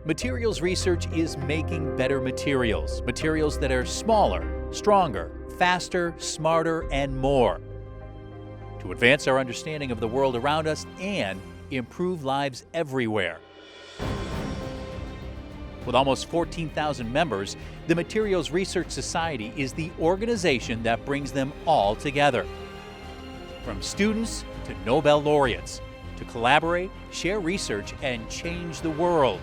Materials research is making better materials. Materials that are smaller, stronger, faster, smarter, and more. To advance our understanding of the world around us and improve lives everywhere. With almost 14,000 members, the Materials Research Society is the organization that brings them all together. From students to Nobel laureates, to collaborate, share research, and change the world.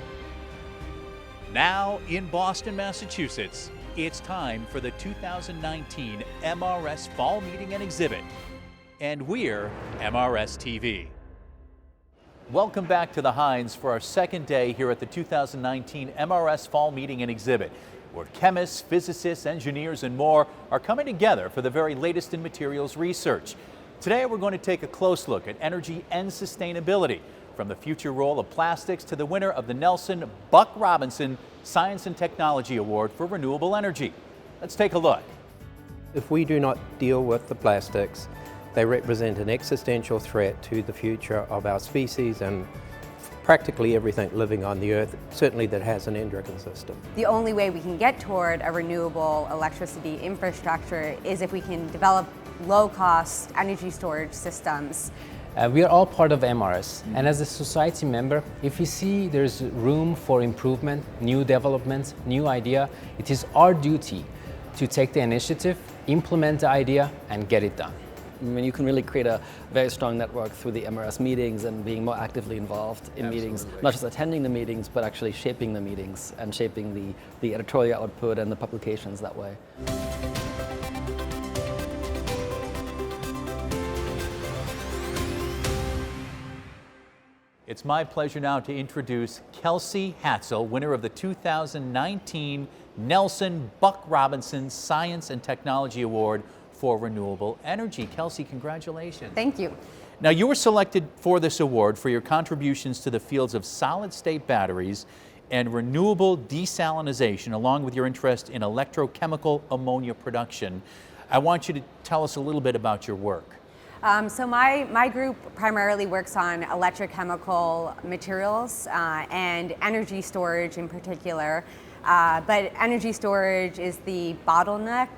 Now in Boston, Massachusetts, it's time for the 2019 MRS Fall Meeting and Exhibit. And we're MRS TV. Welcome back to the Hynes for our second day here at the 2019 MRS Fall Meeting and Exhibit, where chemists, physicists, engineers, and more are coming together for the very latest in materials research. Today we're going to take a close look at energy and sustainability, from the future role of plastics to the winner of the Nelson Buck Robinson Science and Technology Award for Renewable Energy. Let's take a look. If we do not deal with the plastics, they represent an existential threat to the future of our species and practically everything living on the Earth, certainly that has an endocrine system. The only way we can get toward a renewable electricity infrastructure is if we can develop low-cost energy storage systems. We are all part of MRS, and as a society member, if we see there's room for improvement, new developments, new idea, it is our duty to take the initiative, implement the idea, and get it done. I mean, you can really create a very strong network through the MRS meetings and being more actively involved in meetings, not just attending the meetings, but actually shaping the meetings and shaping the editorial output and the publications that way. It's my pleasure now to introduce Kelsey Hatzell, winner of the 2019 Nelson Buck Robinson Science and Technology Award for Renewable Energy. Kelsey, congratulations. Thank you. Now, you were selected for this award for your contributions to the fields of solid-state batteries and renewable desalinization, along with your interest in electrochemical ammonia production. I want you to tell us a little bit about your work. So my group primarily works on electrochemical materials and energy storage in particular. But energy storage is the bottleneck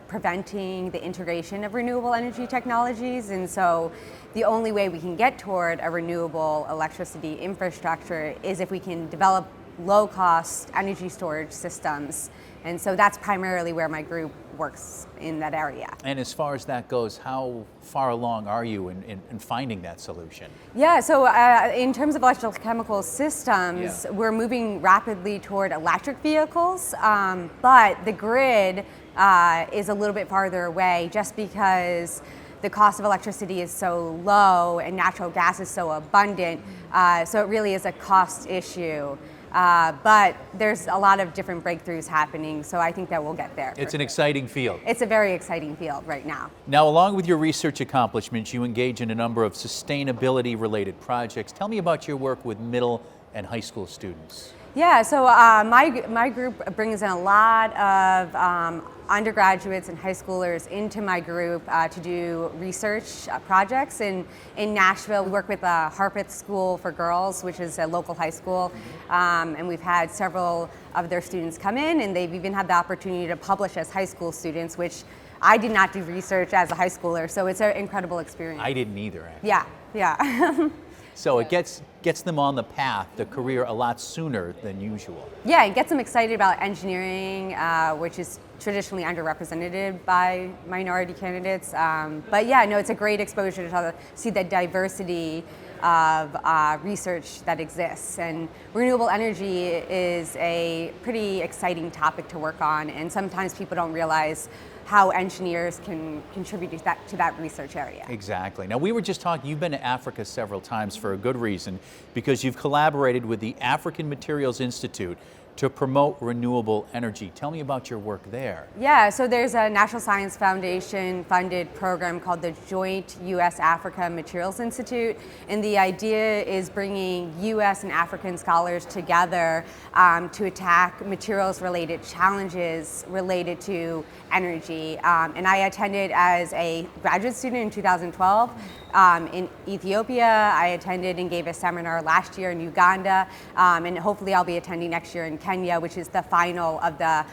preventing the integration of renewable energy technologies. And so the only way we can get toward a renewable electricity infrastructure is if we can develop low-cost energy storage systems. And so that's primarily where my group works in that area. And as far as that goes, how far along are you in finding that solution? Yeah, so in terms of electrochemical systems, we're moving rapidly toward electric vehicles, but the grid is a little bit farther away just because the cost of electricity is so low and natural gas is so abundant, so it really is a cost issue. But there's a lot of different breakthroughs happening, so I think that we'll get there. It's an exciting field. It's a very exciting field right now. Now, along with your research accomplishments, you engage in a number of sustainability-related projects. Tell me about your work with middle and high school students. Yeah, so my group brings in a lot of undergraduates and high schoolers into my group to do research projects. In Nashville, we work with Harpeth School for Girls, which is a local high school, and we've had several of their students come in, and they've even had the opportunity to publish as high school students, which I did not do research as a high schooler, so it's an incredible experience. I didn't either, actually. Yeah. So it gets them on the path, the career, a lot sooner than usual. Yeah, it gets them excited about engineering, which is traditionally underrepresented by minority candidates. But yeah, no, it's a great exposure to see the diversity of research that exists. And renewable energy is a pretty exciting topic to work on, and sometimes people don't realize how engineers can contribute to that research area. Exactly. Now, we were just talking, you've been to Africa several times for a good reason, because you've collaborated with the African Materials Institute to promote renewable energy. Tell me about your work there. Yeah, so there's a National Science Foundation funded program called the Joint U.S.-Africa Materials Institute, and the idea is bringing U.S. and African scholars together to attack materials-related challenges related to energy. And I attended as a graduate student in 2012 in Ethiopia. I attended and gave a seminar last year in Uganda, and hopefully I'll be attending next year in Kenya, which is the final of the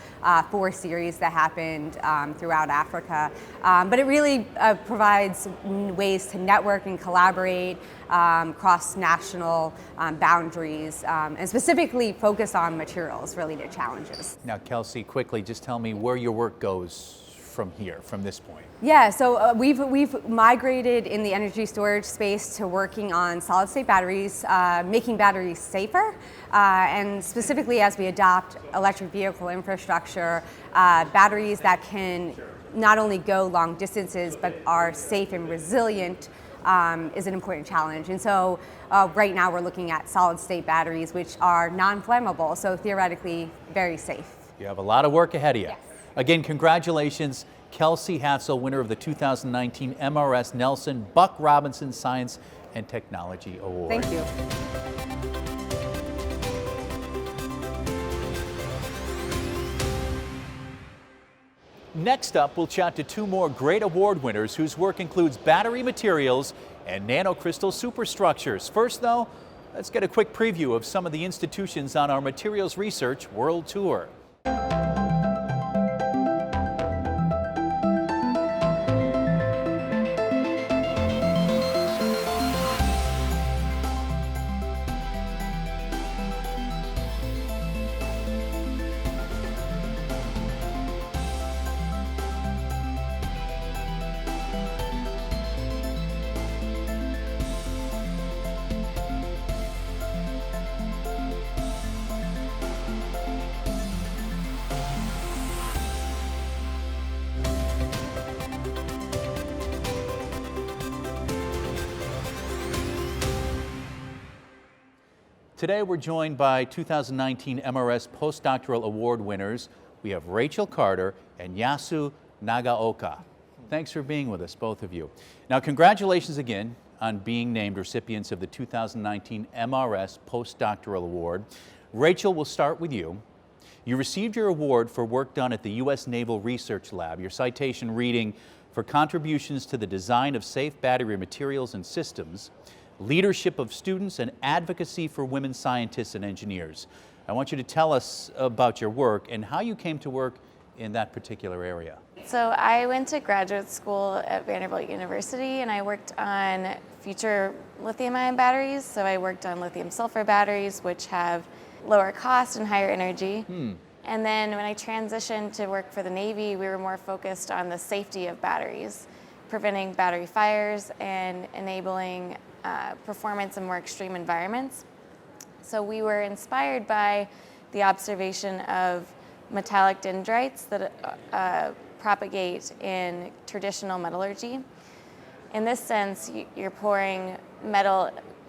4 series that happened throughout Africa. But it really provides ways to network and collaborate cross national boundaries, and specifically focus on materials related challenges. Now, Kelsey, quickly, just tell me where your work goes from here, from this point. Yeah, so we've migrated in the energy storage space to working on solid state batteries, making batteries safer, and specifically as we adopt electric vehicle infrastructure, batteries that can not only go long distances but are safe and resilient is an important challenge. And so right now we're looking at solid state batteries, which are non-flammable, so theoretically very safe. You have a lot of work ahead of you. Yes. Again, congratulations, Kelsey Hatzell, winner of the 2019 MRS Nelson Buck Robinson Science and Technology Award. Thank you. Next up, we'll chat to 2 more great award winners whose work includes battery materials and nanocrystal superstructures. First, though, let's get a quick preview of some of the institutions on our Materials Research World Tour. Today we're joined by 2019 MRS Postdoctoral Award winners. We have Rachel Carter and Yasu Nagaoka. Thanks for being with us, both of you. Now, congratulations again on being named recipients of the 2019 MRS Postdoctoral Award. Rachel, we'll start with you. You received your award for work done at the U.S. Naval Research Lab, your citation reading, "For contributions to the design of safe battery materials and systems, leadership of students, and advocacy for women scientists and engineers." I want you to tell us about your work and how you came to work in that particular area. So I went to graduate school at Vanderbilt University and I worked on future lithium-ion batteries. So I worked on lithium-sulfur batteries, which have lower cost and higher energy. And then when I transitioned to work for the Navy, we were more focused on the safety of batteries, preventing battery fires and enabling performance in more extreme environments. So we were inspired by the observation of metallic dendrites that propagate in traditional metallurgy. In this sense, you're pouring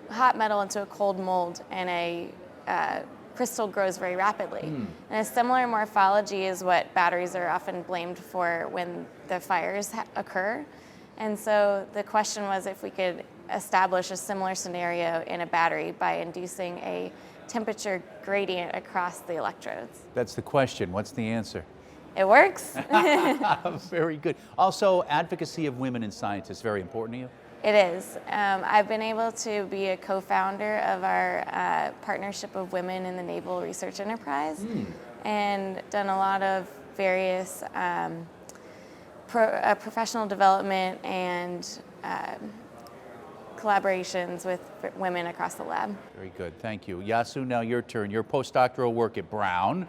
hot metal into a cold mold and a crystal grows very rapidly. And a similar morphology is what batteries are often blamed for when the fires occur. And so the question was if we could establish a similar scenario in a battery by inducing a temperature gradient across the electrodes. That's the question. What's the answer? It works. Very good. Also, advocacy of women and scientists, very important to you? It is. I've been able to be a co-founder of our partnership of women in the Naval Research Enterprise and done a lot of various professional development and collaborations with women across the lab. Very good, thank you. Yasu, now your turn. Your postdoctoral work at Brown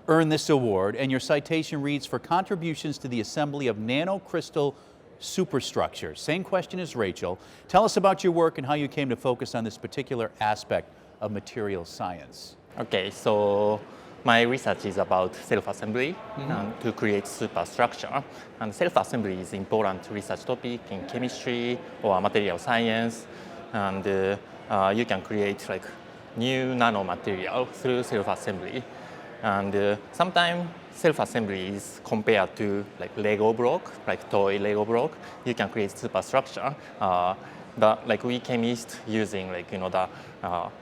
earned this award, and your citation reads, "For contributions to the assembly of nanocrystal superstructures." Same question as Rachel. Tell us about your work and how you came to focus on this particular aspect of materials science. Okay, so my research is about self-assembly to create superstructure. And self-assembly is important research topic in chemistry or material science. And you can create like new nanomaterial through self-assembly. And sometimes self-assembly is compared to like Lego block, like toy Lego block. You can create superstructure. But like we chemists using like the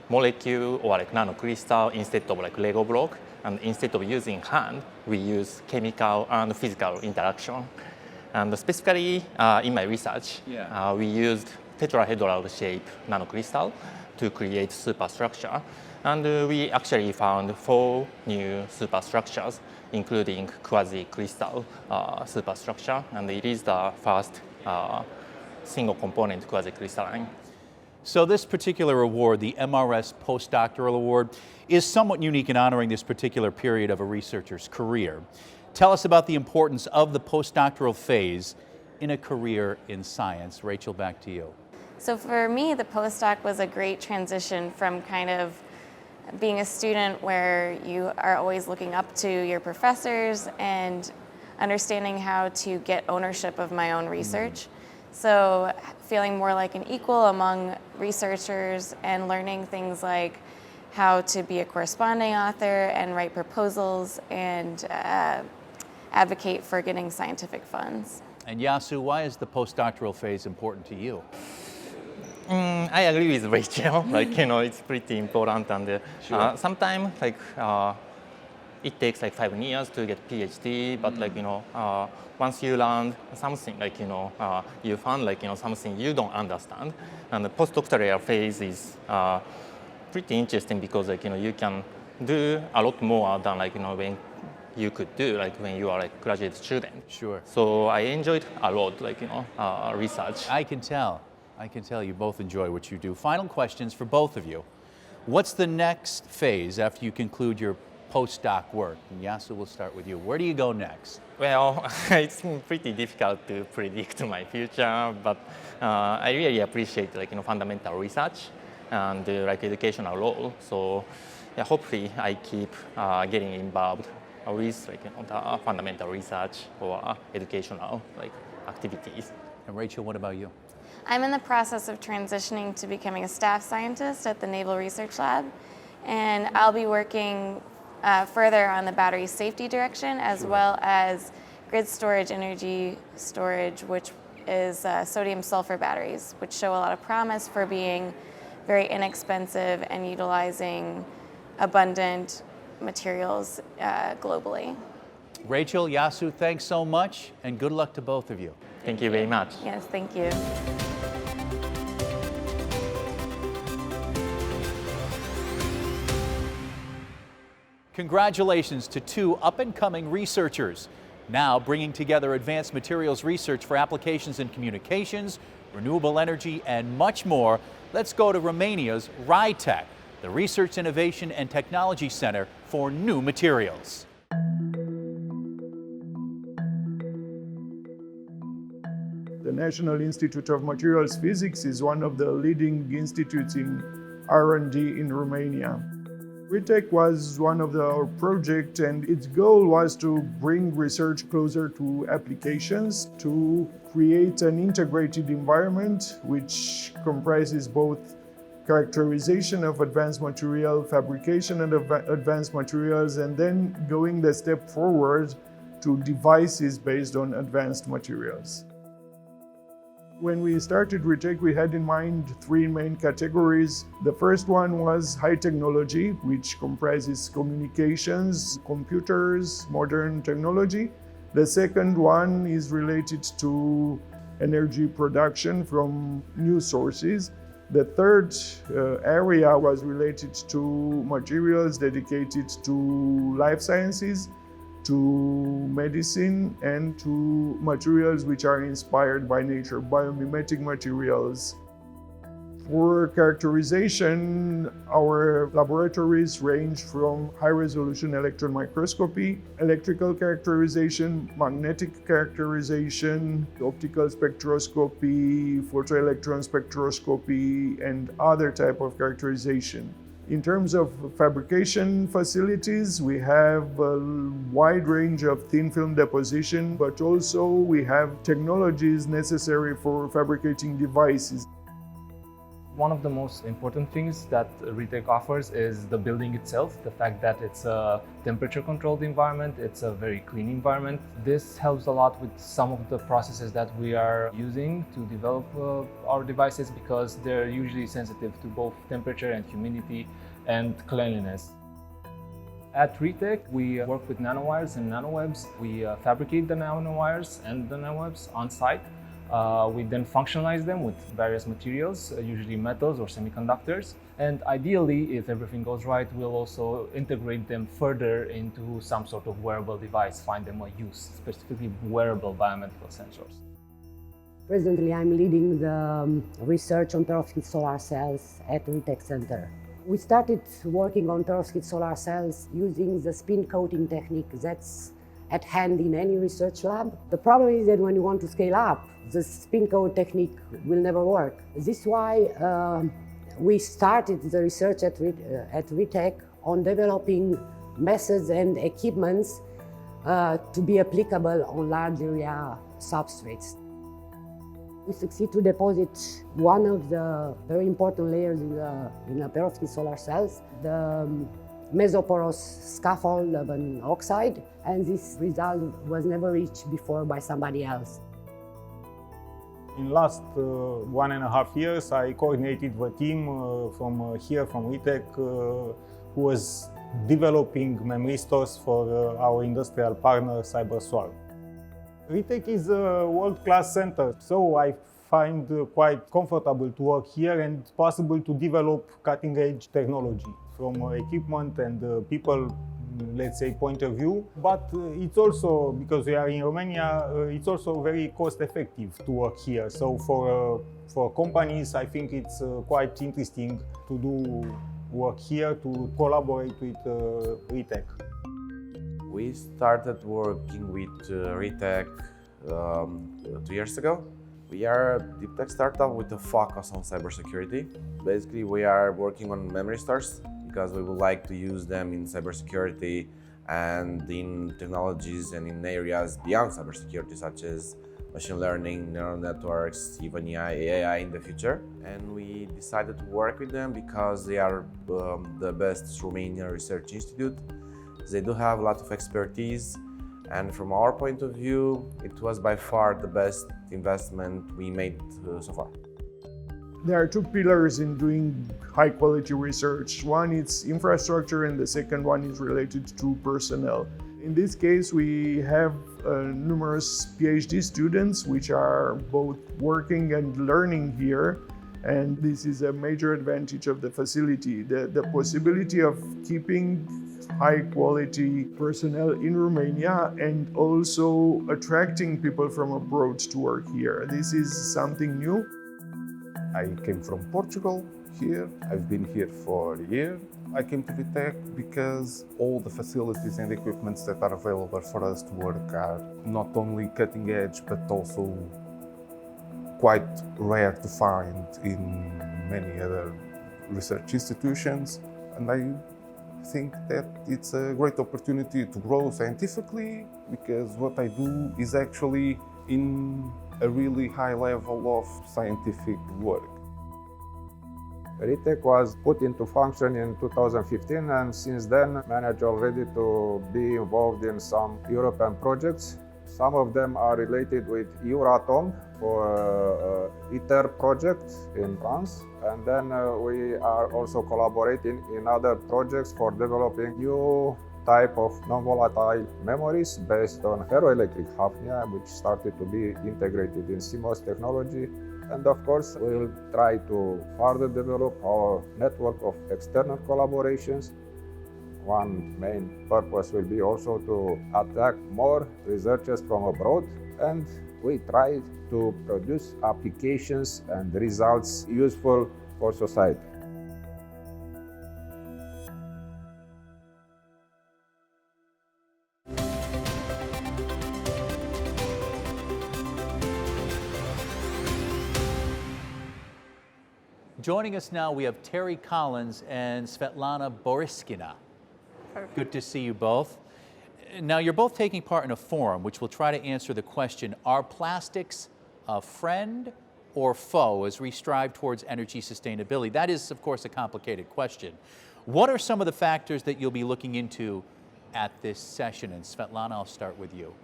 molecule or like nanocrystal instead of like Lego block, and instead of using hand, we use chemical and physical interaction. And specifically in my research, we used tetrahedral shape nanocrystal to create superstructure. And we actually found 4 new superstructures, including quasi-crystal superstructure, and it is the first single component quasi-crystalline. So this particular award, the MRS Postdoctoral Award, is somewhat unique in honoring this particular period of a researcher's career. Tell us about the importance of the postdoctoral phase in a career in science. Rachel, back to you. So for me, the postdoc was a great transition from kind of being a student where you are always looking up to your professors and understanding how to get ownership of my own research. So feeling more like an equal among researchers and learning things like how to be a corresponding author and write proposals and advocate for getting scientific funds. And Yasu, why is the postdoctoral phase important to you? I agree with Rachel. Like it's pretty important, and sometimes like it takes like 5 years to get PhD. But like once you learn something, like you found like something you don't understand, and the postdoctoral phase is pretty interesting because like you can do a lot more than like when you could do like when you are like graduate student. Sure. So I enjoyed a lot like research. I can tell you both enjoy what you do. Final questions for both of you. What's the next phase after you conclude your postdoc work? And Yasu, we'll start with you. Where do you go next? Well, it's pretty difficult to predict my future, but I really appreciate like fundamental research and like educational role. So yeah, hopefully I keep getting involved with like the fundamental research or educational like activities. And Rachel, what about you? I'm in the process of transitioning to becoming a staff scientist at the Naval Research Lab, and I'll be working further on the battery safety direction as well as grid storage, energy storage, which is sodium sulfur batteries, which show a lot of promise for being very inexpensive and utilizing abundant materials globally. Rachel, Yasu, thanks so much, and good luck to both of you. Thank you very much. Yes, thank you. Congratulations to 2 up-and-coming researchers, now bringing together advanced materials research for applications in communications, renewable energy, and much more. Let's go to Romania's RITEC, the Research, Innovation, and Technology Center for New Materials. The National Institute of Materials Physics is one of the leading institutes in R&D in Romania. RITEC was one of our projects, and its goal was to bring research closer to applications, to create an integrated environment which comprises both characterization of advanced material, fabrication of advanced materials, and then going the step forward to devices based on advanced materials. When we started RITEC, we had in mind 3 main categories. The first one was high technology, which comprises communications, computers, modern technology. The second one is related to energy production from new sources. The third area was related to materials dedicated to life sciences, to medicine, and to materials which are inspired by nature, biomimetic materials. For characterization, our laboratories range from high-resolution electron microscopy, electrical characterization, magnetic characterization, optical spectroscopy, photoelectron spectroscopy, and other type of characterization. In terms of fabrication facilities, we have a wide range of thin film deposition, but also we have technologies necessary for fabricating devices. One of the most important things that RETEC offers is the building itself, the fact that it's a temperature-controlled environment, it's a very clean environment. This helps a lot with some of the processes that we are using to develop our devices because they're usually sensitive to both temperature and humidity and cleanliness. At RETEC, we work with nanowires and nanowebs. We fabricate the nanowires and the nanowebs on site. We then functionalize them with various materials, usually metals or semiconductors. And ideally, if everything goes right, we'll also integrate them further into some sort of wearable device, find them a use, specifically wearable biomedical sensors. Presently, I'm leading the research on perovskite solar cells at RETEC Center. We started working on perovskite solar cells using the spin coating technique that's at hand in any research lab. The problem is that when you want to scale up, the spin coat technique will never work. This is why we started the research at RETEC on developing methods and equipments to be applicable on large area substrates. We succeed to deposit one of the very important layers in a perovskite solar cells, the mesoporous scaffold of an oxide, and this result was never reached before by somebody else. In last 1.5 years, I coordinated the team from RETEC who was developing memory stores for our industrial partner CyberSwarm. RETEC is a world-class center, so I find quite comfortable to work here and possible to develop cutting-edge technology from equipment and people, let's say, point of view. But it's also, because we are in Romania, it's also very cost-effective to work here. So for companies, I think it's quite interesting to do work here, to collaborate with RETEC. We started working with RETEC 2 years ago. We are a deep tech startup with a focus on cybersecurity. Basically, we are working on memory stores because we would like to use them in cybersecurity and in technologies and in areas beyond cybersecurity, such as machine learning, neural networks, even AI in the future. And we decided to work with them because they are the best Romanian research institute. They do have a lot of expertise, and from our point of view, it was by far the best investment we made so far. There are two pillars in doing high quality research. One is infrastructure and the second one is related to personnel. In this case, we have numerous PhD students which are both working and learning here. And this is a major advantage of the facility, the possibility of keeping high quality personnel in Romania and also attracting people from abroad to work here. This is something new. I came from Portugal here. I've been here for a year. I came to RETEC because all the facilities and equipments that are available for us to work are not only cutting edge, but also quite rare to find in many other research institutions. And I think that it's a great opportunity to grow scientifically because what I do is actually in a really high level of scientific work. RETEC was put into function in 2015 and since then managed already to be involved in some European projects. Some of them are related with Euratom for ITER project in France. And then we are also collaborating in other projects for developing new type of non-volatile memories based on ferroelectric hafnia, which started to be integrated in CMOS technology. And of course, we'll try to further develop our network of external collaborations. One main purpose will be also to attract more researchers from abroad, and we try to produce applications and results useful for society. Joining us now, we have Terry Collins and Svetlana Boriskina. Perfect. Good to see you both. Now, you're both taking part in a forum which will try to answer the question, are plastics a friend or foe as we strive towards energy sustainability? That is, of course, a complicated question. What are some of the factors that you'll be looking into at this session? And Svetlana, I'll start with you.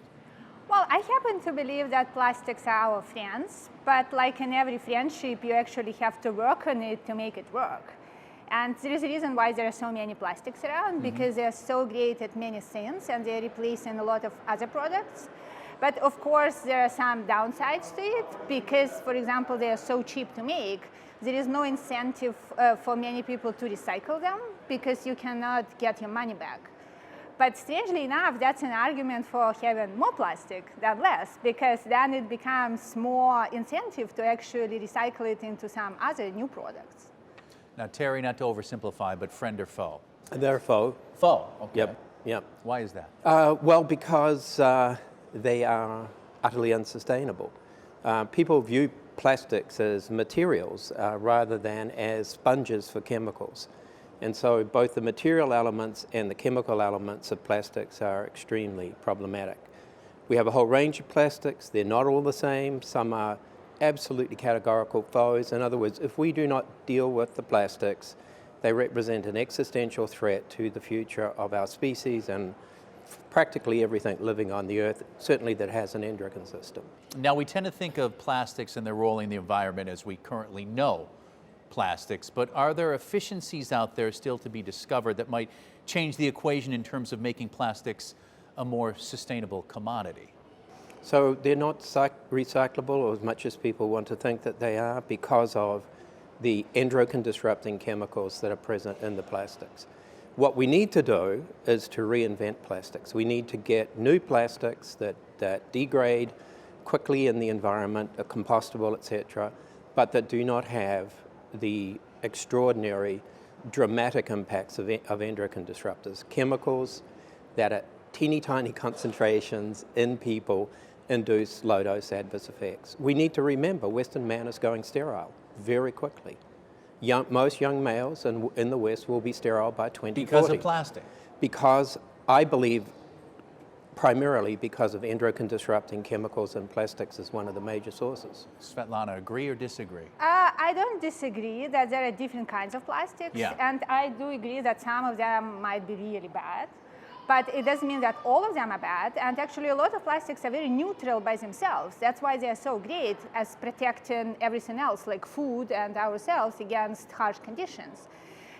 Well, I happen to believe that plastics are our friends, but like in every friendship, you actually have to work on it to make it work. And there is a reason why there are so many plastics around, because they're so great at many things and they're replacing a lot of other products. But of course, there are some downsides to it because, for example, they are so cheap to make. There is no incentive for many people to recycle them because you cannot get your money back. But strangely enough, that's an argument for having more plastic than less, because then it becomes more incentive to actually recycle it into some other new products. Now, Terry, not to oversimplify, but friend or foe? They're foe. Foe, okay. Yep. Why is that? Well, because they are utterly unsustainable. People view plastics as materials rather than as sponges for chemicals. And so both the material elements and the chemical elements of plastics are extremely problematic. We have a whole range of plastics. They're not all the same. Some are absolutely categorical foes. In other words, if we do not deal with the plastics, they represent an existential threat to the future of our species and practically everything living on the earth, certainly that has an endocrine system. Now, we tend to think of plastics and their role in the environment as we currently know plastics, but are there efficiencies out there still to be discovered that might change the equation in terms of making plastics a more sustainable commodity? So they're not recyclable as much as people want to think that they are because of the endocrine disrupting chemicals that are present in the plastics. What we need to do is to reinvent plastics. We need to get new plastics that degrade quickly in the environment, are compostable, etc., but that do not have the extraordinary, dramatic impacts of endocrine disruptors. Chemicals that at teeny tiny concentrations in people induce low-dose adverse effects. We need to remember Western man is going sterile very quickly. Most young males in the West will be sterile by 2040. Because of plastic? Because, I believe, primarily because of endocrine disrupting chemicals, and plastics is one of the major sources. Svetlana, agree or disagree? I don't disagree that there are different kinds of plastics, and I do agree that some of them might be really bad. But it doesn't mean that all of them are bad, and actually a lot of plastics are very neutral by themselves. That's why they are so great as protecting everything else, like food and ourselves, against harsh conditions.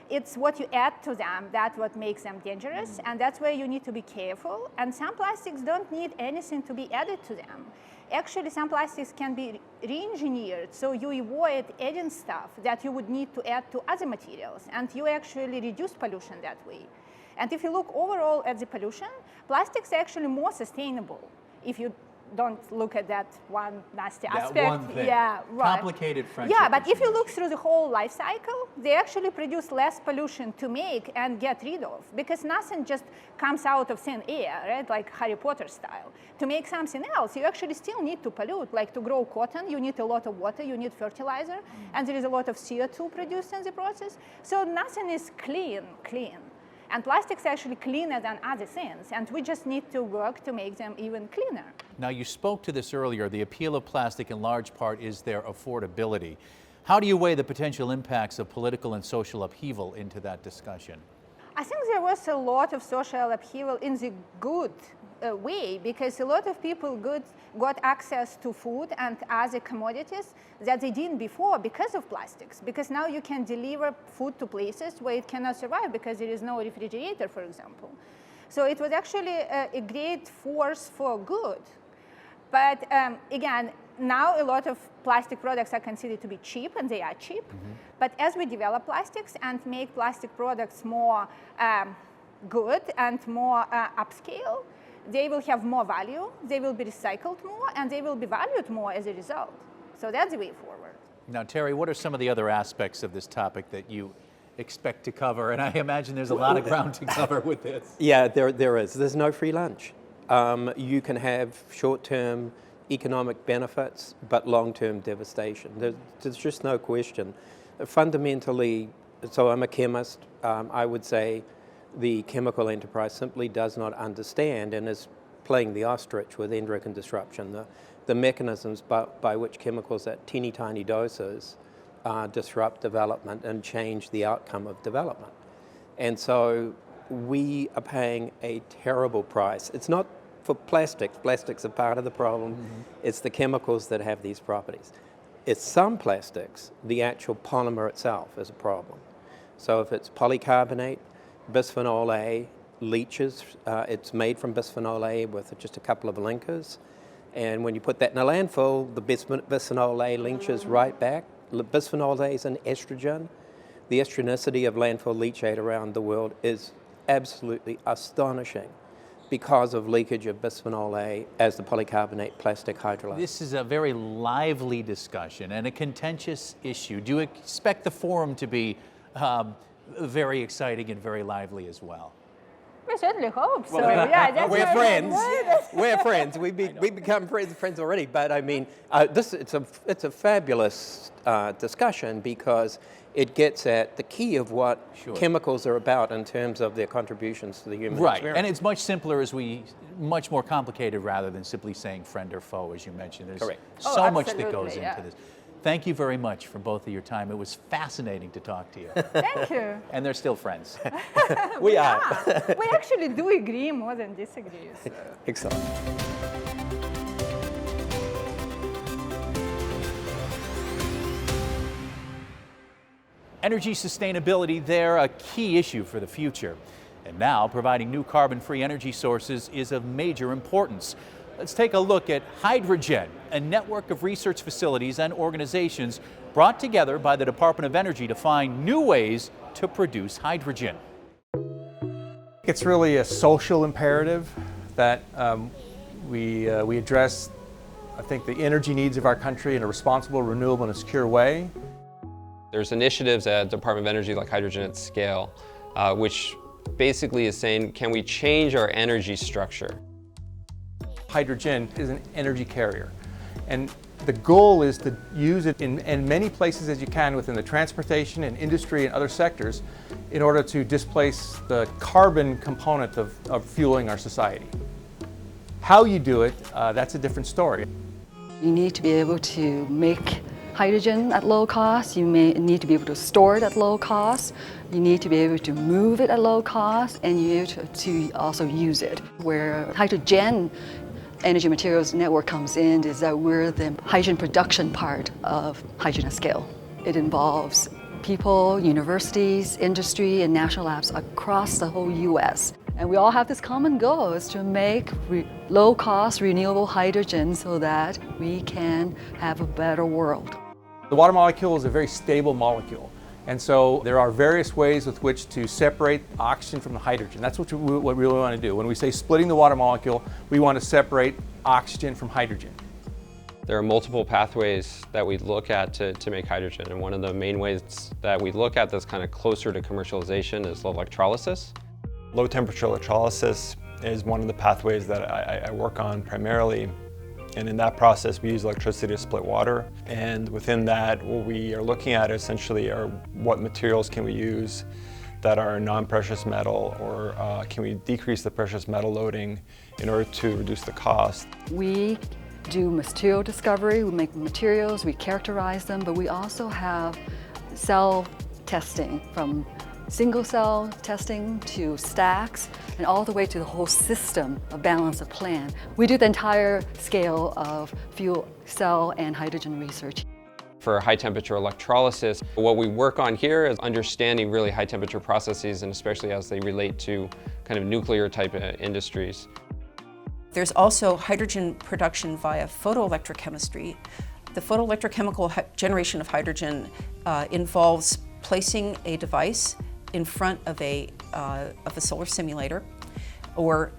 It's what you add to them that's what makes them dangerous, and that's where you need to be careful. And some plastics don't need anything to be added to them. Actually, some plastics can be re-engineered, so you avoid adding stuff that you would need to add to other materials, and you actually reduce pollution that way. And if you look overall at the pollution, plastics are actually more sustainable if you don't look at that one nasty aspect. That one thing. Yeah, right. Complicated friendship. Yeah, but if you look through the whole life cycle, they actually produce less pollution to make and get rid of, because nothing just comes out of thin air, right? Like Harry Potter style. To make something else, you actually still need to pollute. Like to grow cotton, you need a lot of water, you need fertilizer, and there is a lot of CO2 produced in the process. So nothing is clean. And plastics are actually cleaner than other things, and we just need to work to make them even cleaner. Now, you spoke to this earlier. The appeal of plastic in large part is their affordability. How do you weigh the potential impacts of political and social upheaval into that discussion? I think there was a lot of social upheaval in the good way, because a lot of people got access to food and other commodities that they didn't before because of plastics. Because now you can deliver food to places where it cannot survive because there is no refrigerator, for example. So it was actually a great force for good. But again, now a lot of plastic products are considered to be cheap, and they are cheap. But as we develop plastics and make plastic products more good and more upscale, they will have more value, they will be recycled more, and they will be valued more as a result. So that's the way forward. Now, Terry, what are some of the other aspects of this topic that you expect to cover? And I imagine there's a lot of ground to cover with this. Yeah, there is. There's no free lunch. You can have short-term economic benefits, but long-term devastation. There's just no question. Fundamentally, so I'm a chemist, I would say the chemical enterprise simply does not understand and is playing the ostrich with endocrine disruption. the mechanisms by which chemicals at teeny tiny doses disrupt development and change the outcome of development. And so we are paying a terrible price. It's not for plastics. Plastics are part of the problem. It's the chemicals that have these properties. It's some plastics, the actual polymer itself is a problem. So if it's polycarbonate, bisphenol A leaches. It's made from bisphenol A with just a couple of linkers. And when you put that in a landfill, the bisphenol A leaches right back. Bisphenol A is an estrogen. The estrogenicity of landfill leachate around the world is absolutely astonishing because of leakage of bisphenol A as the polycarbonate plastic hydrolyte. This is a very lively discussion and a contentious issue. Do you expect the forum to be very exciting and very lively as well? We certainly hope so. Well, yeah, that's we're friends. We're friends. We become friends already. But I mean, it's a fabulous discussion because it gets at the key of what chemicals are about in terms of their contributions to the human experience. And it's much simpler much more complicated rather than simply saying friend or foe, as you mentioned. There's so much that goes into this. Thank you very much for both of your time. It was fascinating to talk to you. Thank you. And they're still friends. We are. We actually do agree more than disagree. So. Excellent. Energy sustainability there, a key issue for the future. And now providing new carbon-free energy sources is of major importance. Let's take a look at Hydrogen, a network of research facilities and organizations brought together by the Department of Energy to find new ways to produce hydrogen. It's really a social imperative that we address, I think, the energy needs of our country in a responsible, renewable, and secure way. There's initiatives at the Department of Energy like Hydrogen at Scale, which basically is saying, can we change our energy structure? Hydrogen is an energy carrier, and the goal is to use it in many places as you can within the transportation and industry and other sectors in order to displace the carbon component of fueling our society. How you do it, that's a different story. You need to be able to make hydrogen at low cost. You may need to be able to store it at low cost. You need to be able to move it at low cost, and you need to also use it. Where hydrogen Energy Materials Network comes in is that we're the hydrogen production part of Hydrogen at Scale. It involves people, universities, industry, and national labs across the whole US. And we all have this common goal, is to make low-cost renewable hydrogen so that we can have a better world. The water molecule is a very stable molecule. And so there are various ways with which to separate oxygen from the hydrogen. That's what we really want to do. When we say splitting the water molecule, we want to separate oxygen from hydrogen. There are multiple pathways that we look at to make hydrogen, and one of the main ways that we look at that's kind of closer to commercialization is electrolysis. Low temperature electrolysis is one of the pathways that I work on primarily. And in that process, we use electricity to split water. And within that, what we are looking at essentially are what materials can we use that are non-precious metal, or can we decrease the precious metal loading in order to reduce the cost. We do material discovery, we make materials, we characterize them, but we also have cell testing, from single cell testing to stacks, and all the way to the whole system of balance of plant. We do the entire scale of fuel cell and hydrogen research. For high temperature electrolysis, what we work on here is understanding really high temperature processes, and especially as they relate to kind of nuclear type industries. There's also hydrogen production via photoelectrochemistry. The photoelectrochemical generation of hydrogen involves placing a device in front of a solar simulator, or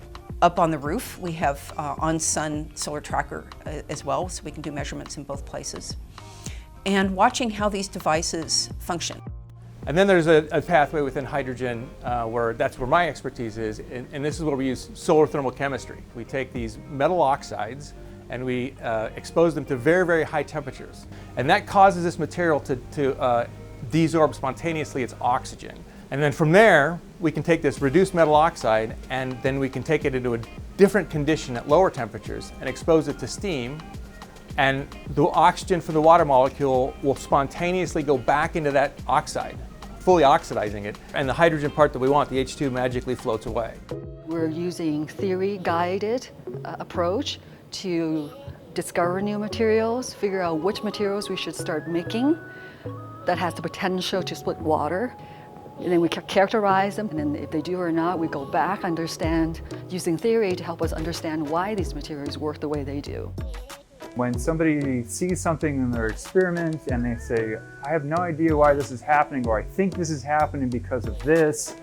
up on the roof. We have on-sun solar tracker as well, so we can do measurements in both places. And watching how these devices function. And then there's a pathway within hydrogen that's where my expertise is, and this is where we use solar thermal chemistry. We take these metal oxides and we expose them to very, very high temperatures. And that causes this material to desorb spontaneously its oxygen. And then from there, we can take this reduced metal oxide and then we can take it into a different condition at lower temperatures and expose it to steam. And the oxygen from the water molecule will spontaneously go back into that oxide, fully oxidizing it. And the hydrogen part that we want, the H2, magically floats away. We're using theory-guided approach to discover new materials, figure out which materials we should start making that has the potential to split water. And then we characterize them, and then if they do or not, we go back, understand, using theory to help us understand why these materials work the way they do. When somebody sees something in their experiment and they say, I have no idea why this is happening, or I think this is happening because of this,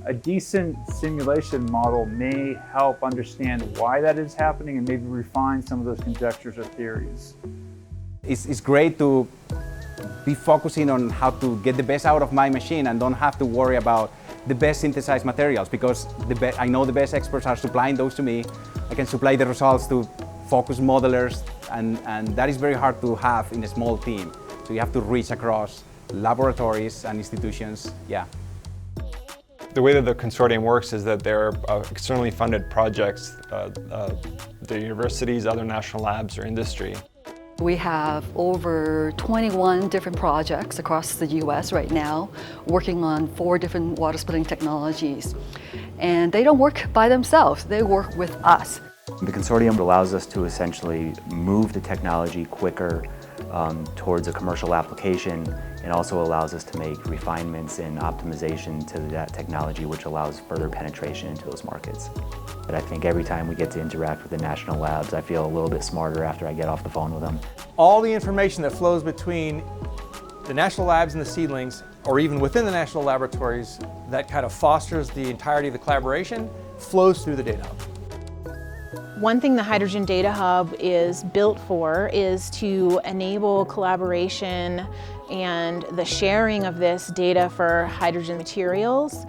a decent simulation model may help understand why that is happening and maybe refine some of those conjectures or theories. It's great to be focusing on how to get the best out of my machine and don't have to worry about the best synthesized materials, because I know the best experts are supplying those to me. I can supply the results to focus modelers, and that is very hard to have in a small team. So you have to reach across laboratories and institutions. Yeah. The way that the consortium works is that there are externally funded projects, the universities, other national labs, or industry. We have over 21 different projects across the US right now, working on 4 different water splitting technologies. And they don't work by themselves, they work with us. The consortium allows us to essentially move the technology quicker towards a commercial application, and also allows us to make refinements and optimization to that technology, which allows further penetration into those markets. But I think every time we get to interact with the national labs, I feel a little bit smarter after I get off the phone with them. All the information that flows between the national labs and the seedlings, or even within the national laboratories, that kind of fosters the entirety of the collaboration, flows through the data hub. One thing the Hydrogen Data Hub is built for is to enable collaboration and the sharing of this data for hydrogen materials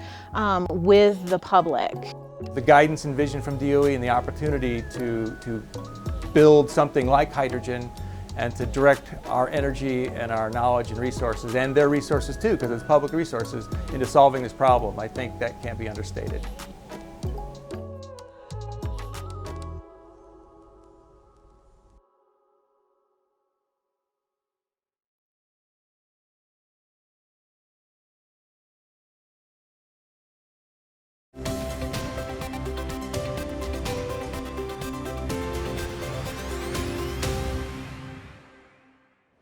with the public. The guidance and vision from DOE and the opportunity to build something like hydrogen and to direct our energy and our knowledge and resources, and their resources too, because it's public resources, into solving this problem, I think that can't be understated.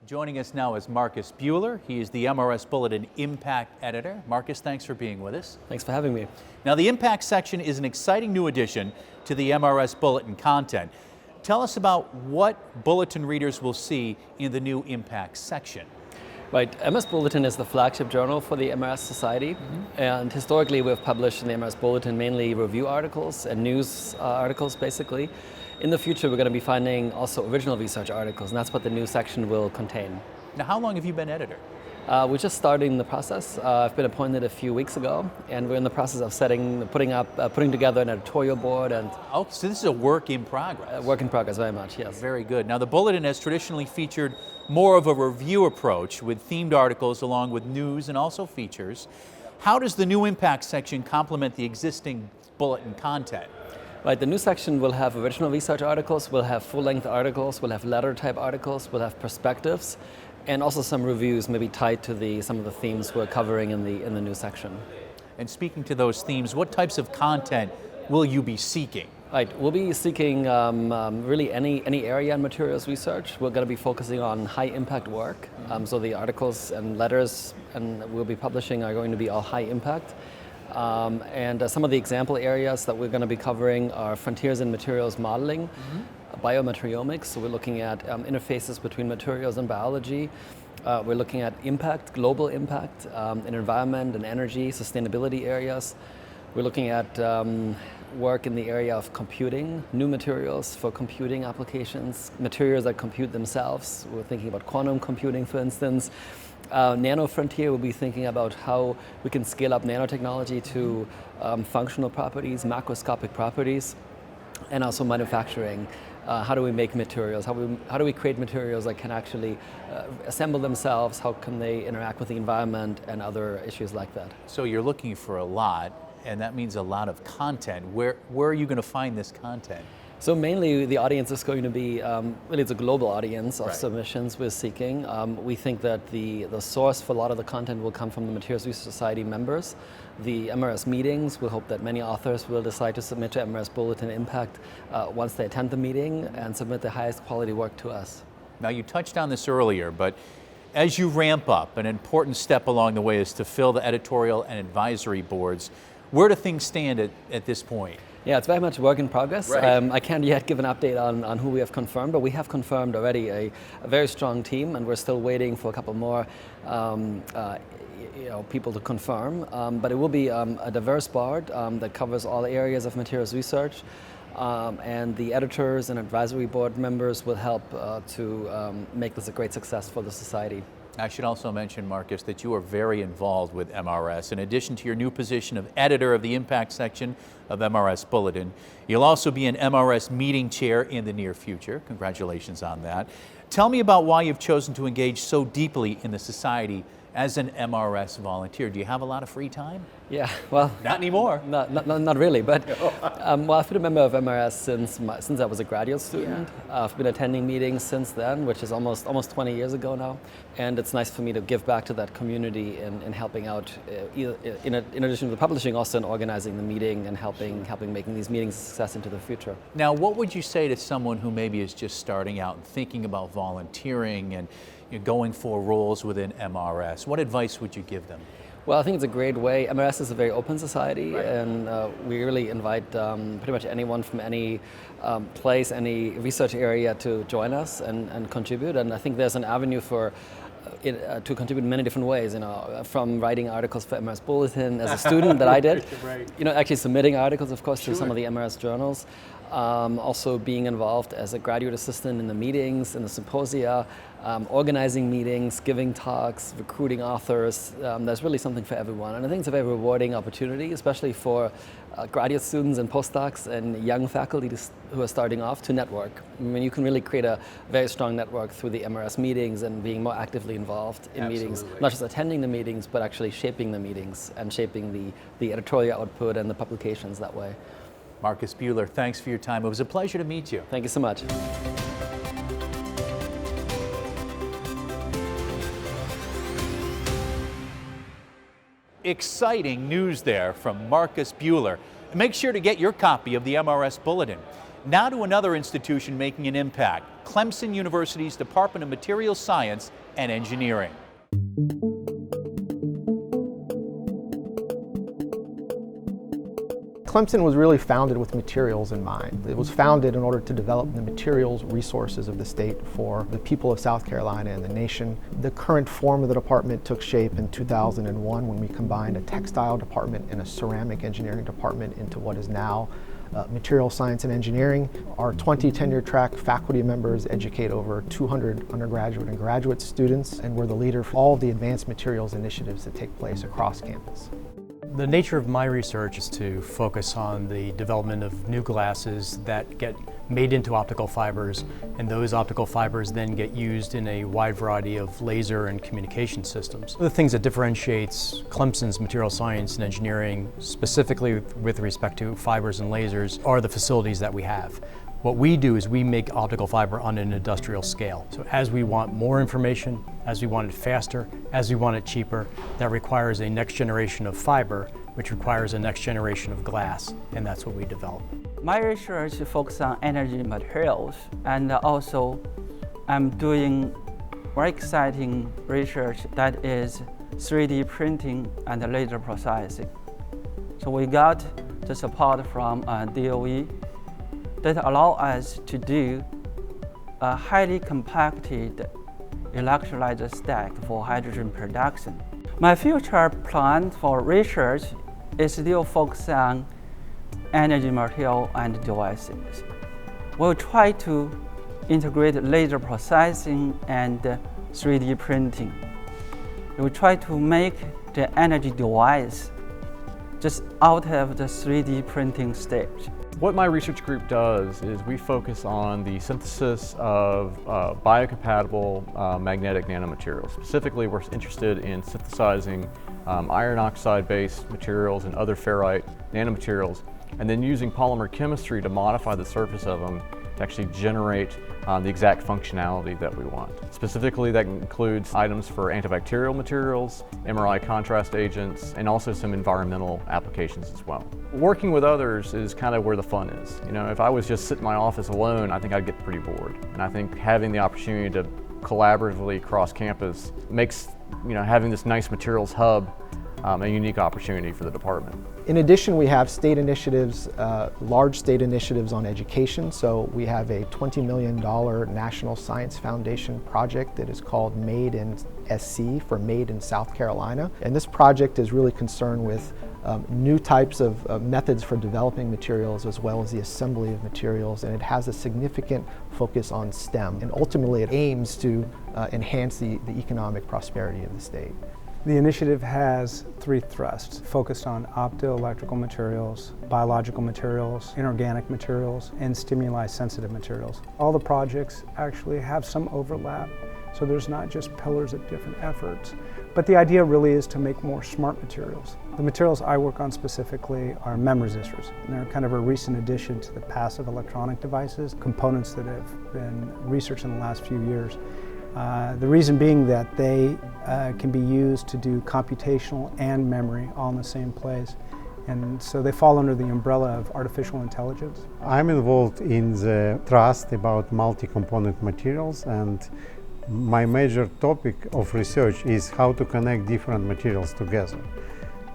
Joining us now is Marcus Buehler. He is the MRS Bulletin Impact Editor. Marcus, thanks for being with us. Thanks for having me. Now, the Impact section is an exciting new addition to the MRS Bulletin content. Tell us about what Bulletin readers will see in the new Impact section. Right, MS Bulletin is the flagship journal for the MRS Society, and historically we've published in the MRS Bulletin mainly review articles and news articles, basically. In the future, we're going to be finding also original research articles, and that's what the new section will contain. Now, how long have you been editor? We're just starting the process. I've been appointed a few weeks ago, and we're in the process of putting together an editorial board. And okay, so this is a work in progress. Work in progress, very much, yes. Very good. Now, the Bulletin has traditionally featured more of a review approach with themed articles along with news and also features. How does the new Impact section complement the existing Bulletin content? Right, the new section will have original research articles, we'll have full-length articles, we'll have letter-type articles, we'll have perspectives, and also some reviews maybe tied to some of the themes we're covering in the new section. And speaking to those themes, what types of content will you be seeking? Right, we'll be seeking really any area in materials research. We're going to be focusing on high-impact work, so the articles and letters and we'll be publishing are going to be all high-impact. And some of the example areas that we're going to be covering are frontiers in materials modeling, biomateriomics, so we're looking at interfaces between materials and biology. We're looking at impact, global impact, in environment and energy, sustainability areas. We're looking at work in the area of computing, new materials for computing applications, materials that compute themselves. We're thinking about quantum computing, for instance. Nano Frontier will be thinking about how we can scale up nanotechnology to functional properties, macroscopic properties, and also manufacturing. How do we make materials? How do we create materials that can actually assemble themselves? How can they interact with the environment and other issues like that? So you're looking for a lot, and that means a lot of content. Where are you going to find this content? So mainly the audience is going to be, really it's a global audience of submissions we're seeking. We think that the source for a lot of the content will come from the Materials Research Society members. The MRS meetings, we hope that many authors will decide to submit to MRS Bulletin Impact once they attend the meeting and submit the highest quality work to us. Now you touched on this earlier, but as you ramp up, an important step along the way is to fill the editorial and advisory boards. Where do things stand at this point? Yeah, it's very much work in progress. Right. I can't yet give an update on who we have confirmed, but we have confirmed already a very strong team, and we're still waiting for a couple more people to confirm. But it will be a diverse board that covers all areas of materials research, and the editors and advisory board members will help to make this a great success for the Society. I should also mention, Marcus, that you are very involved with MRS. In addition to your new position of editor of the Impact section of MRS Bulletin, you'll also be an MRS meeting chair in the near future. Congratulations on that. Tell me about why you've chosen to engage so deeply in the Society as an MRS volunteer. Do you have a lot of free time? Yeah, well, not anymore. Not really, but well, I've been a member of MRS since I was a graduate student. Yeah. I've been attending meetings since then, which is almost 20 years ago now, and it's nice for me to give back to that community in helping out, in addition to the publishing, also in organizing the meeting and helping making these meetings a success into the future. Now, what would you say to someone who maybe is just starting out and thinking about volunteering and going for roles within MRS? What advice would you give them? Well, I think it's a great way. MRS is a very open society, and we really invite pretty much anyone from any place, any research area to join us and contribute. And I think there's an avenue for to contribute in many different ways, from writing articles for MRS Bulletin as a student that I did, actually submitting articles, of course, to some of the MRS journals. Also being involved as a graduate assistant in the meetings, in the symposia, organizing meetings, giving talks, recruiting authors. There's really something for everyone. And I think it's a very rewarding opportunity, especially for graduate students and postdocs and young faculty who are starting off to network. I mean, you can really create a very strong network through the MRS meetings and being more actively involved in meetings, not just attending the meetings, but actually shaping the meetings and shaping the editorial output and the publications that way. Marcus Buehler, thanks for your time. It was a pleasure to meet you. Thank you so much. Exciting news there from Marcus Buehler. Make sure to get your copy of the MRS Bulletin. Now to another institution making an impact, Clemson University's Department of Materials Science and Engineering. Clemson was really founded with materials in mind. It was founded in order to develop the materials resources of the state for the people of South Carolina and the nation. The current form of the department took shape in 2001 when we combined a textile department and a ceramic engineering department into what is now Material Science and Engineering. Our 20 tenure-track faculty members educate over 200 undergraduate and graduate students, and we're the leader for all of the advanced materials initiatives that take place across campus. The nature of my research is to focus on the development of new glasses that get made into optical fibers, and those optical fibers then get used in a wide variety of laser and communication systems. One of the things that differentiates Clemson's material science and engineering, specifically with respect to fibers and lasers, are the facilities that we have. What we do is we make optical fiber on an industrial scale. So as we want more information, as we want it faster, as we want it cheaper, that requires a next generation of fiber, which requires a next generation of glass, and that's what we develop. My research focuses on energy materials, and also I'm doing very exciting research that is 3D printing and laser processing. So we got the support from DOE that allow us to do a highly compacted electrolyzer stack for hydrogen production. My future plan for research is still focused on energy material and devices. We'll try to integrate laser processing and 3D printing. We'll try to make the energy device just out of the 3D printing stage. What my research group does is we focus on the synthesis of biocompatible magnetic nanomaterials. Specifically, we're interested in synthesizing iron oxide-based materials and other ferrite nanomaterials and then using polymer chemistry to modify the surface of them to actually generate the exact functionality that we want. Specifically, that includes items for antibacterial materials, MRI contrast agents, and also some environmental applications as well. Working with others is kind of where the fun is. You know, if I was just sitting in my office alone, I think I'd get pretty bored. And I think having the opportunity to collaboratively cross campus makes, you know, having this nice materials hub a unique opportunity for the department. In addition, we have state initiatives, large state initiatives on education. So we have a $20 million National Science Foundation project that is called Made in SC, for Made in South Carolina. And this project is really concerned with new types of methods for developing materials as well as the assembly of materials, and it has a significant focus on STEM. And ultimately it aims to enhance the economic prosperity of the state. The initiative has three thrusts focused on optoelectrical materials, biological materials, inorganic materials, and stimuli-sensitive materials. All the projects actually have some overlap, so there's not just pillars of different efforts. But the idea really is to make more smart materials. The materials I work on specifically are MEM resistors, and they're kind of a recent addition to the passive electronic devices, components that have been researched in the last few years. The reason being that they can be used to do computational and memory all in the same place. And so they fall under the umbrella of artificial intelligence. I'm involved in the trust about multi-component materials, and my major topic of research is how to connect different materials together.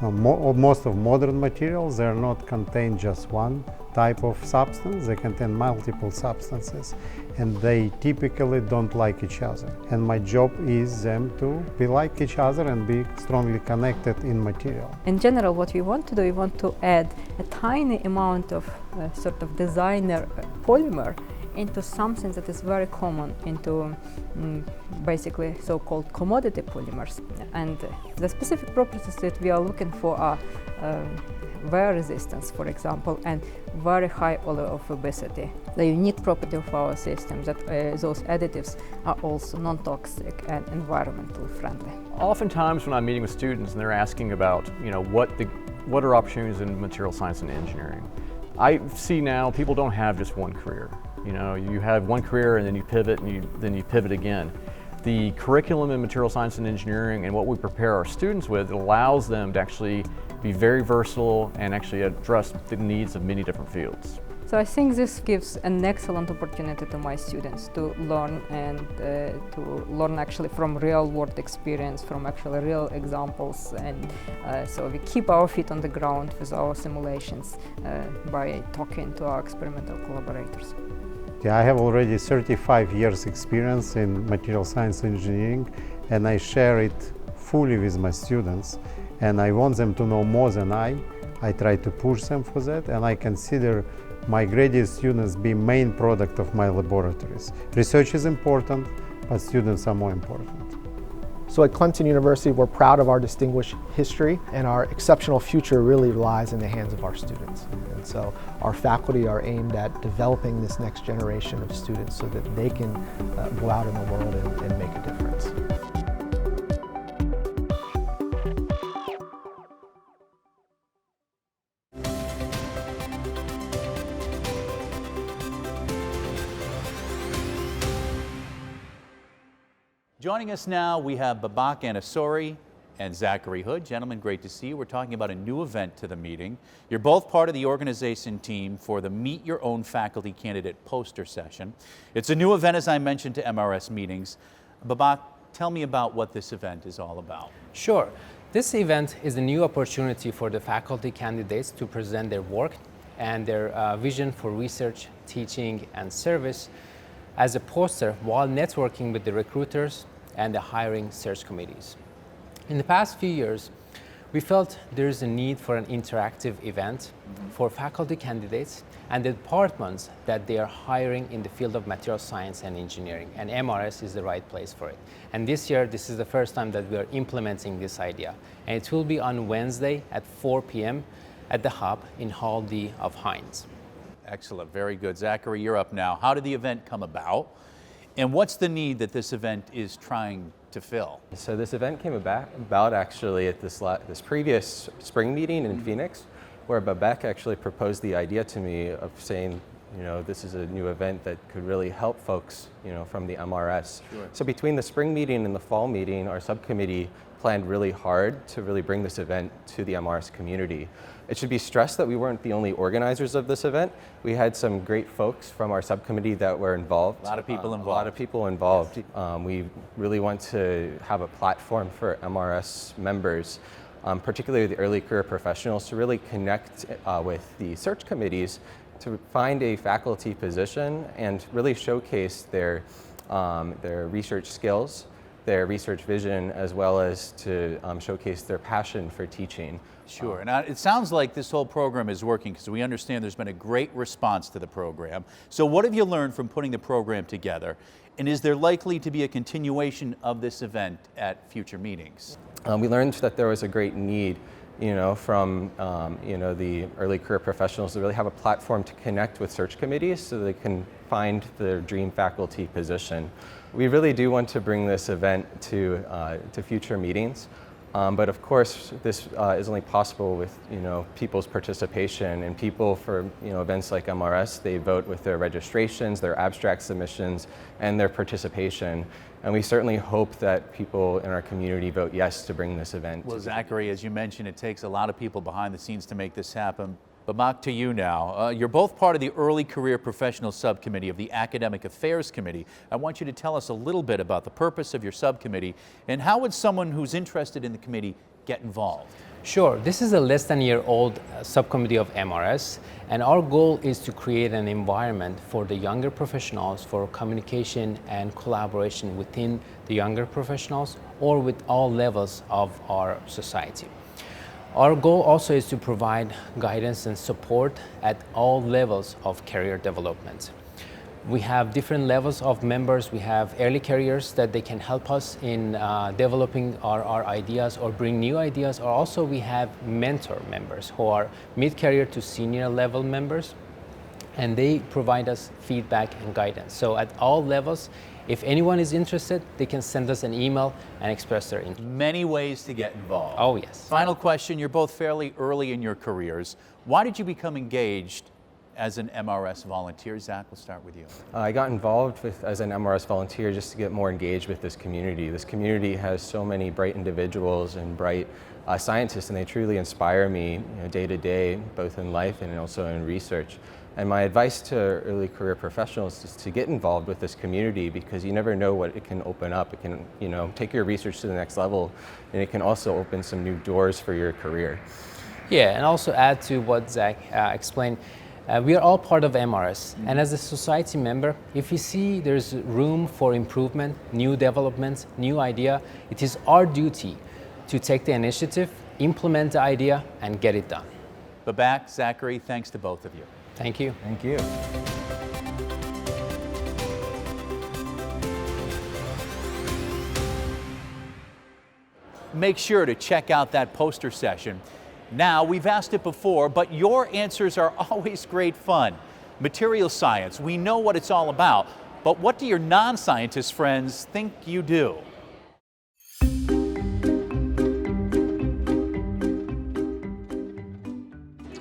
Most of modern materials, they're not contain just one type of substance, they contain multiple substances, and they typically don't like each other. And my job is them to be like each other and be strongly connected in material. In general, what we want to do, we want to add a tiny amount of sort of designer polymer into something that is very common, into basically so-called commodity polymers. And the specific properties that we are looking for are wear resistance, for example, and very high oleophobicity. The unique property of our system that those additives are also non-toxic and environmentally friendly. Oftentimes when I'm meeting with students and they're asking about, you know, what are opportunities in material science and engineering, I see now people don't have just one career. You know, you have one career and then you pivot and then you pivot again. The curriculum in material science and engineering and what we prepare our students with, it allows them to actually be very versatile and actually address the needs of many different fields. So I think this gives an excellent opportunity to my students to learn and to learn actually from real-world experience, from actually real examples, and so we keep our feet on the ground with our simulations by talking to our experimental collaborators. Yeah, I have already 35 years experience in material science engineering, and I share it fully with my students, and I want them to know more than I try to push them for that, and I consider my graduate students be main product of my laboratories. Research is important, but students are more important. So at Clemson University, we're proud of our distinguished history, and our exceptional future really lies in the hands of our students. And so our faculty are aimed at developing this next generation of students so that they can go out in the world and make a difference. Joining us now, we have Babak Anasori and Zachary Hood. Gentlemen, great to see you. We're talking about a new event to the meeting. You're both part of the organization team for the Meet Your Own Faculty Candidate poster session. It's a new event, as I mentioned, to MRS meetings. Babak, tell me about what this event is all about. Sure. This event is a new opportunity for the faculty candidates to present their work and their vision for research, teaching, and service as a poster while networking with the recruiters and the hiring search committees. In the past few years, we felt there is a need for an interactive event for faculty candidates and the departments that they are hiring in the field of material science and engineering, and MRS is the right place for it. And this year, this is the first time that we are implementing this idea. And it will be on Wednesday at 4 p.m. at the Hub in Hall D of Hynes. Excellent, very good. Zachary, you're up now. How did the event come about? And what's the need that this event is trying to fill? So this event came about actually at this previous spring meeting in Phoenix, where Babak actually proposed the idea to me of saying, you know, this is a new event that could really help folks, you know, from the MRS. Sure. So between the spring meeting and the fall meeting, our subcommittee planned really hard to really bring this event to the MRS community. It should be stressed that we weren't the only organizers of this event. We had some great folks from our subcommittee that were involved. A lot of people involved. A lot of people involved. We really want to have a platform for MRS members, particularly the early career professionals, to really connect with the search committees to find a faculty position and really showcase their research skills, their research vision, as well as to showcase their passion for teaching. Sure. Now, it sounds like this whole program is working because we understand there's been a great response to the program. So what have you learned from putting the program together? And is there likely to be a continuation of this event at future meetings? We learned that there was a great need, you know, from you know, the early career professionals to really have a platform to connect with search committees so they can find their dream faculty position. We really do want to bring this event to future meetings, but of course this is only possible with, you know, people's participation, and people for, you know, events like MRS, they vote with their registrations, their abstract submissions, and their participation. And we certainly hope that people in our community vote yes to bring this event. Well, Zachary, as you mentioned, it takes a lot of people behind the scenes to make this happen. Babak, to you now. You're both part of the Early Career Professional Subcommittee of the Academic Affairs Committee. I want you to tell us a little bit about the purpose of your subcommittee and how would someone who's interested in the committee get involved? Sure. This is a less than a year old subcommittee of MRS, and our goal is to create an environment for the younger professionals for communication and collaboration within the younger professionals or with all levels of our society. Our goal also is to provide guidance and support at all levels of career development. We have different levels of members. We have early careers that they can help us in developing our ideas or bring new ideas, or also we have mentor members who are mid-career to senior level members, and they provide us feedback and guidance. So at all levels, if anyone is interested, they can send us an email and express their interest. Many ways to get involved. Oh, yes. Final question, you're both fairly early in your careers. Why did you become engaged as an MRS volunteer? Zach, we'll start with you. I got involved as an MRS volunteer just to get more engaged with this community. This community has so many bright individuals and bright scientists, and they truly inspire me, you know, day to day, both in life and also in research. And my advice to early career professionals is to get involved with this community, because you never know what it can open up. It can, you know, take your research to the next level, and it can also open some new doors for your career. Yeah, and also add to what Zach explained, we are all part of MRS, and as a society member, if you see there's room for improvement, new developments, new idea, it is our duty to take the initiative, implement the idea, and get it done. Babak, Zachary, thanks to both of you. Thank you. Thank you. Make sure to check out that poster session. Now, we've asked it before, but your answers are always great fun. Material science, we know what it's all about, but what do your non-scientist friends think you do?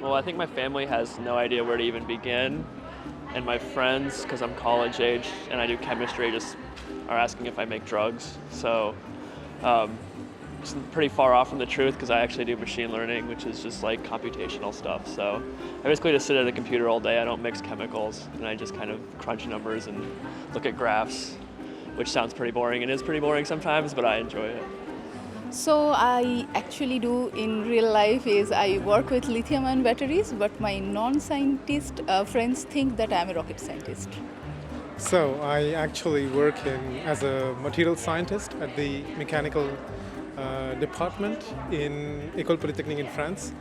Well, I think my family has no idea where to even begin, and my friends, because I'm college age and I do chemistry, just are asking if I make drugs. So it's pretty far off from the truth, because I actually do machine learning, which is just like computational stuff. So I basically just sit at a computer all day. I don't mix chemicals, and I just kind of crunch numbers and look at graphs, which sounds pretty boring and is pretty boring sometimes, but I enjoy it. So I actually do in real life is I work with lithium-ion batteries, but my non-scientist friends think that I'm a rocket scientist. So I actually work as a material scientist at the mechanical department in École Polytechnique in France.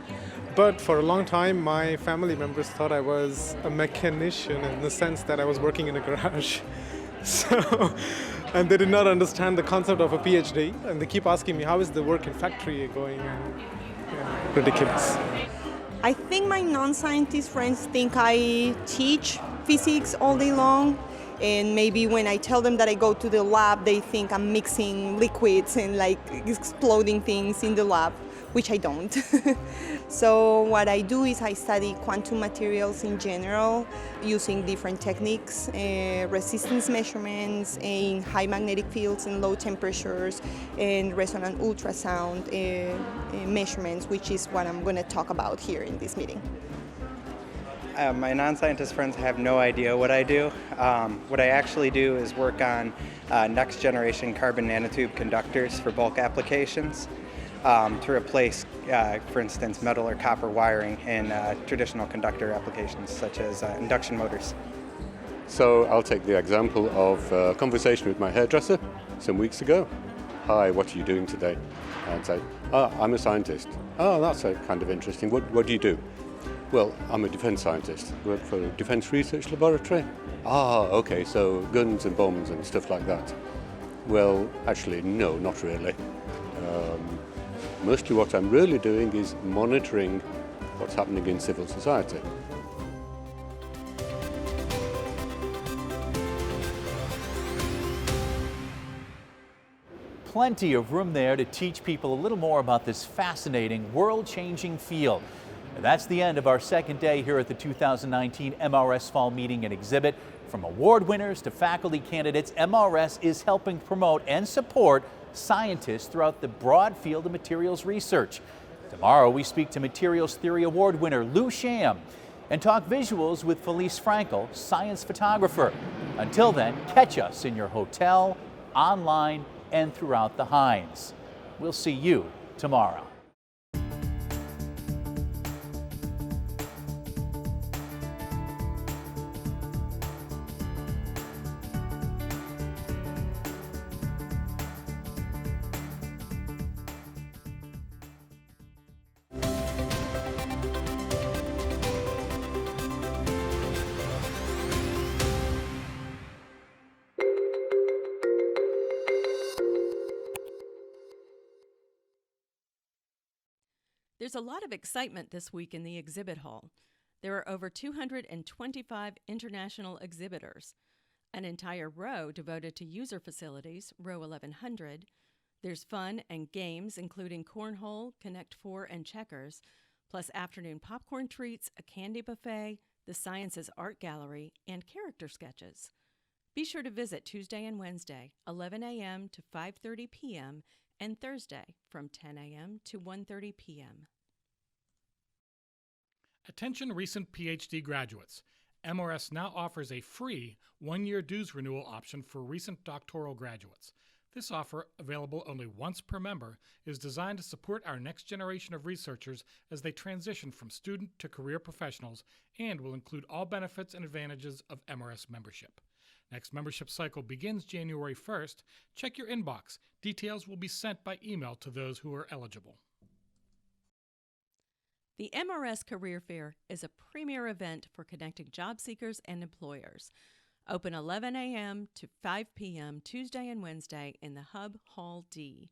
But for a long time, my family members thought I was a mechanician in the sense that I was working in a garage. And they did not understand the concept of a PhD, and they keep asking me, how is the work in factory going? And, yeah, ridiculous. I think my non-scientist friends think I teach physics all day long, and maybe when I tell them that I go to the lab, they think I'm mixing liquids and like exploding things in the lab, which I don't. So what I do is I study quantum materials in general using different techniques, resistance measurements in high magnetic fields and low temperatures, and resonant ultrasound measurements, which is what I'm going to talk about here in this meeting. My non-scientist friends have no idea what I do. What I actually do is work on next generation carbon nanotube conductors for bulk applications to replace, for instance, metal or copper wiring in traditional conductor applications such as induction motors. So I'll take the example of a conversation with my hairdresser some weeks ago. Hi, what are you doing today? And say, I'm a scientist. Oh, that's kind of interesting. What do you do? Well, I'm a defense scientist. Work for a defense research laboratory. Okay, so guns and bombs and stuff like that. Well, actually, no, not really. Mostly what I'm really doing is monitoring what's happening in civil society. Plenty of room there to teach people a little more about this fascinating, world-changing field. And that's the end of our second day here at the 2019 MRS Fall Meeting and Exhibit. From award winners to faculty candidates, MRS is helping promote and support scientists throughout the broad field of materials research. Tomorrow we speak to Materials Theory Award winner Lou Sham and talk visuals with Felice Frankel, science photographer. Until then, catch us in your hotel, online, and throughout the Hynes. We'll see you tomorrow. There's a lot of excitement this week in the exhibit hall. There are over 225 international exhibitors, an entire row devoted to user facilities, row 1100. There's fun and games, including cornhole, Connect 4, and checkers, plus afternoon popcorn treats, a candy buffet, the Sciences Art Gallery, and character sketches. Be sure to visit Tuesday and Wednesday, 11 a.m. to 5:30 p.m., and Thursday from 10 a.m. to 1:30 p.m. Attention recent PhD graduates. MRS now offers a free one-year dues renewal option for recent doctoral graduates. This offer, available only once per member, is designed to support our next generation of researchers as they transition from student to career professionals and will include all benefits and advantages of MRS membership. Next membership cycle begins January 1st. Check your inbox. Details will be sent by email to those who are eligible. The MRS Career Fair is a premier event for connecting job seekers and employers. Open 11 a.m. to 5 p.m. Tuesday and Wednesday in the Hub Hall D.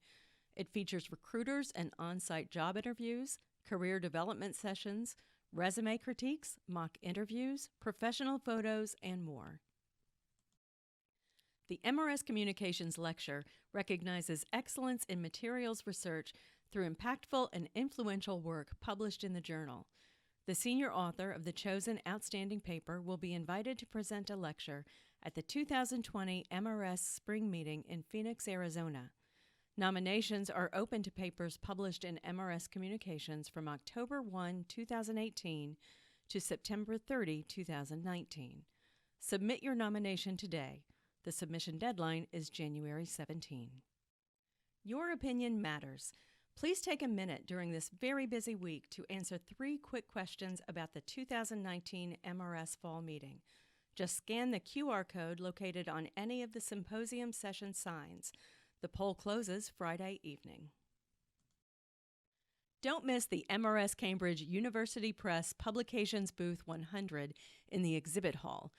It features recruiters and on-site job interviews, career development sessions, resume critiques, mock interviews, professional photos, and more. The MRS Communications Lecture recognizes excellence in materials research through impactful and influential work published in the journal. The senior author of the chosen outstanding paper will be invited to present a lecture at the 2020 MRS Spring Meeting in Phoenix, Arizona. Nominations are open to papers published in MRS Communications from October 1, 2018 to September 30, 2019. Submit your nomination today. The submission deadline is January 17. Your opinion matters. Please take a minute during this very busy week to answer 3 quick questions about the 2019 MRS Fall Meeting. Just scan the QR code located on any of the symposium session signs. The poll closes Friday evening. Don't miss the MRS Cambridge University Press Publications Booth 100 in the exhibit hall.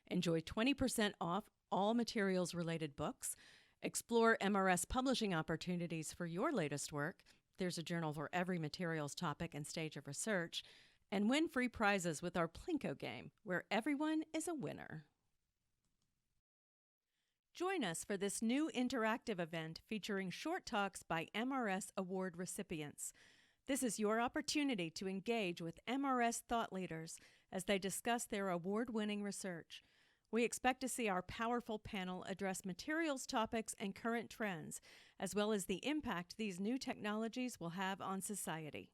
Enjoy 20% off all materials-related books. Explore MRS publishing opportunities for your latest work. There's a journal for every materials topic and stage of research. And win free prizes with our Plinko game, where everyone is a winner. Join us for this new interactive event featuring short talks by MRS Award recipients. This is your opportunity to engage with MRS thought leaders as they discuss their award-winning research. We expect to see our powerful panel address materials topics and current trends, as well as the impact these new technologies will have on society.